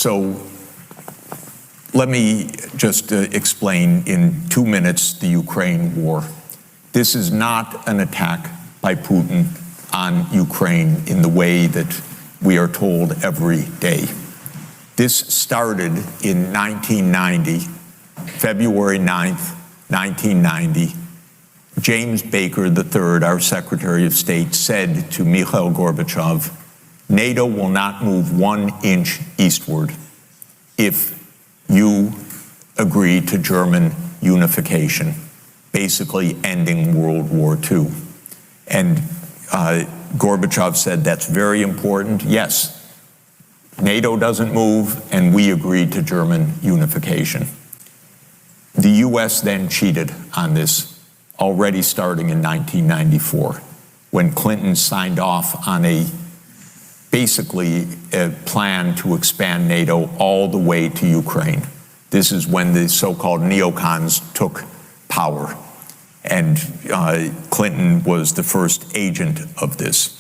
So let me just explain in 2 minutes the Ukraine war. This is not an attack by Putin on Ukraine in the way that we are told every day. This started in 1990, February 9th, 1990. James Baker III, our Secretary of State, said to Mikhail Gorbachev, NATO will not move 1 inch eastward if you agree to German unification, basically ending World War II. And Gorbachev said, that's very important. Yes, NATO doesn't move, and we agreed to German unification. The US then cheated on this, already starting in 1994, when Clinton signed off on basically a plan to expand NATO all the way to Ukraine. This is when the so-called neocons took power, and Clinton was the first agent of this.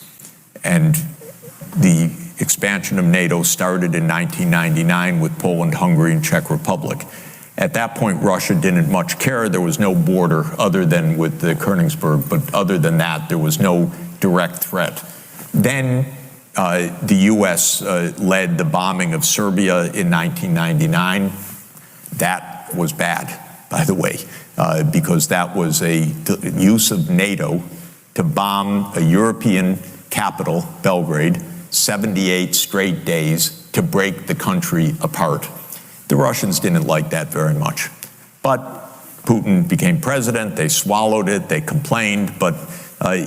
And the expansion of NATO started in 1999 with Poland, Hungary, and Czech Republic. At that point, Russia didn't much care. There was no border other than with the Königsberg, but other than that, there was no direct threat. Then the US led the bombing of Serbia in 1999. That was bad, by the way, because that was a use of NATO to bomb a European capital, Belgrade, 78 straight days to break the country apart. The Russians didn't like that very much. But Putin became president, they swallowed it, they complained, but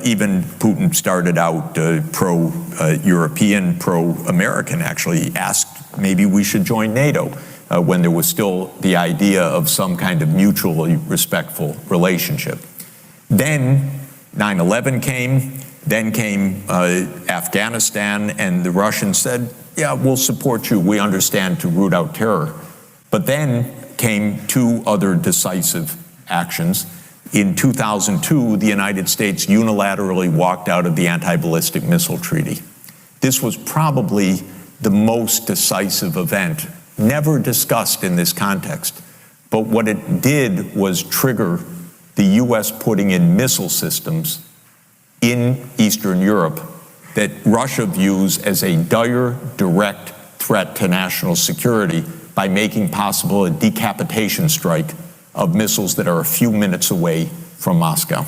even Putin started out pro-European, pro-American, actually asked maybe we should join NATO when there was still the idea of some kind of mutually respectful relationship. Then 9/11 came, then came Afghanistan, and the Russians said, yeah, we'll support you, we understand, to root out terror. But then came 2 other decisive actions. In 2002, the United States unilaterally walked out of the Anti-Ballistic Missile Treaty. This was probably the most decisive event, never discussed in this context. But what it did was trigger the US putting in missile systems in Eastern Europe that Russia views as a dire, direct threat to national security by making possible a decapitation strike of missiles that are a few minutes away from Moscow.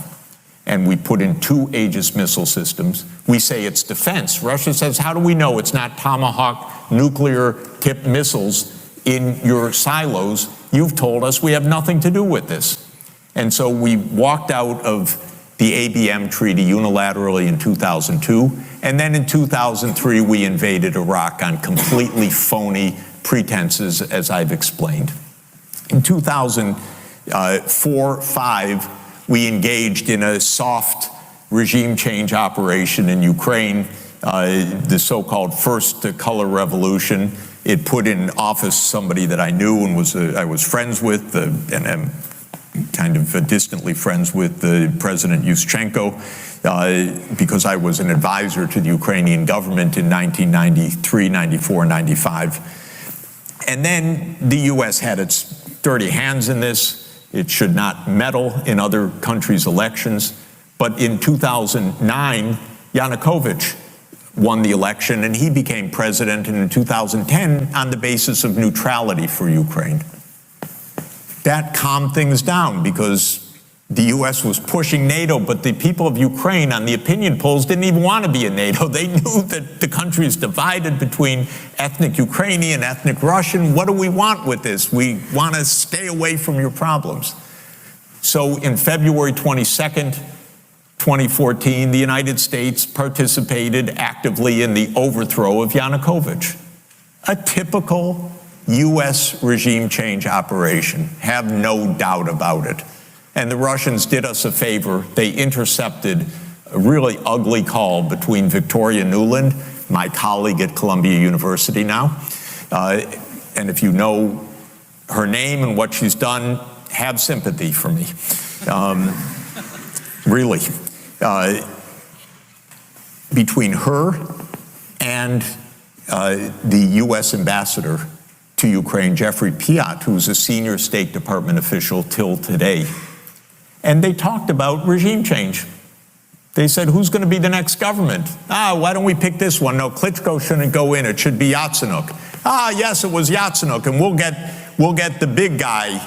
And we put in 2 Aegis missile systems. We say it's defense. Russia says, how do we know it's not Tomahawk nuclear-tipped missiles in your silos? You've told us we have nothing to do with this. And so we walked out of the ABM treaty unilaterally in 2002, and then in 2003 we invaded Iraq on completely phony pretenses, as I've explained. In 2004-05, we engaged in a soft regime change operation in Ukraine, the so-called First Color Revolution. It put in office somebody that I knew and I was friends with, and I'm kind of distantly friends with President Yushchenko, because I was an advisor to the Ukrainian government in 1993, 94, 95. And then the US had its dirty hands in this. It should not meddle in other countries' elections. But in 2009, Yanukovych won the election and he became president, and in 2010 on the basis of neutrality for Ukraine. That calmed things down because the US was pushing NATO, but the people of Ukraine on the opinion polls didn't even want to be in NATO. They knew that the country is divided between ethnic Ukrainian, ethnic Russian. What do we want with this? We want to stay away from your problems. So in February 22nd, 2014, the United States participated actively in the overthrow of Yanukovych. A typical US regime change operation, have no doubt about it. And the Russians did us a favor. They intercepted a really ugly call between Victoria Nuland, my colleague at Columbia University now, and if you know her name and what she's done, have sympathy for me. Really. Between her and the US ambassador to Ukraine, Jeffrey Piat, who's a senior State Department official till today. And they talked about regime change. They said, who's going to be the next government? Why don't we pick this one? No, Klitschko shouldn't go in. It should be Yatsenyuk. Yes, it was Yatsenyuk, and we'll get the big guy,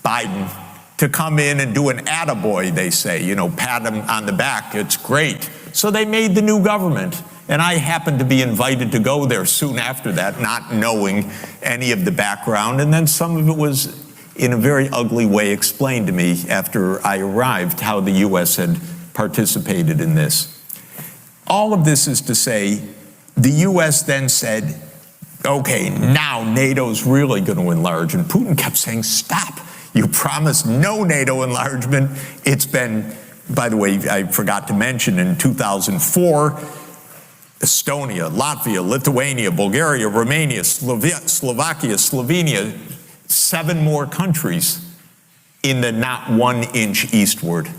Biden, to come in and do an attaboy, they say, pat him on the back. It's great. So they made the new government. And I happened to be invited to go there soon after that, not knowing any of the background. And then some of it was, in a very ugly way, explained to me after I arrived, how the U.S. had participated in this. All of this is to say, the U.S. then said, okay, now NATO's really going to enlarge. And Putin kept saying, stop. You promised no NATO enlargement. It's been, by the way, I forgot to mention, in 2004, Estonia, Latvia, Lithuania, Bulgaria, Romania, Slovakia, Slovenia, 7 more countries in the not 1 inch eastward.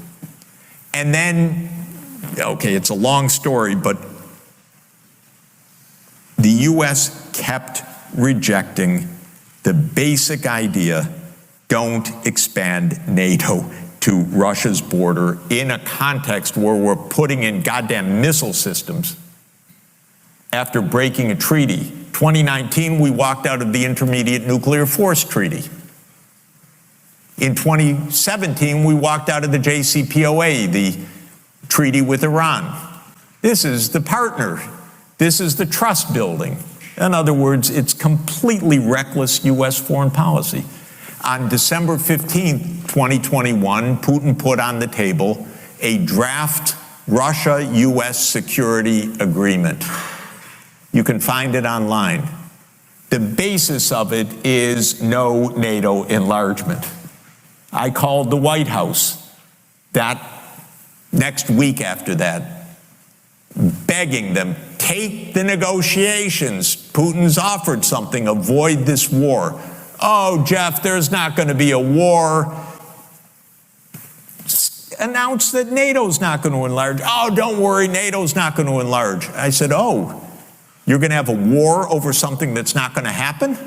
And then, okay, it's a long story, but the U.S. kept rejecting the basic idea, don't expand NATO to Russia's border in a context where we're putting in goddamn missile systems after breaking a treaty. 2019, we walked out of the Intermediate Nuclear Force Treaty. In 2017, we walked out of the JCPOA, the treaty with Iran. This is the partner. This is the trust building. In other words, it's completely reckless U.S. foreign policy. On December 15, 2021, Putin put on the table a draft Russia-U.S. security agreement. You can find it online. The basis of it is no NATO enlargement. I called the White House that next week after that, begging them, take the negotiations. Putin's offered something, avoid this war. Oh, Jeff, there's not going to be a war. Announce that NATO's not going to enlarge. Oh, don't worry, NATO's not going to enlarge. I said, oh, you're going to have a war over something that's not going to happen?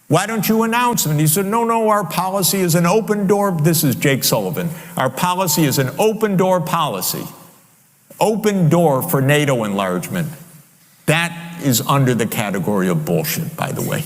Why don't you announce them? And he said, no, our policy is an open door. This is Jake Sullivan. Our policy is an open door policy. Open door for NATO enlargement. That is under the category of bullshit, by the way.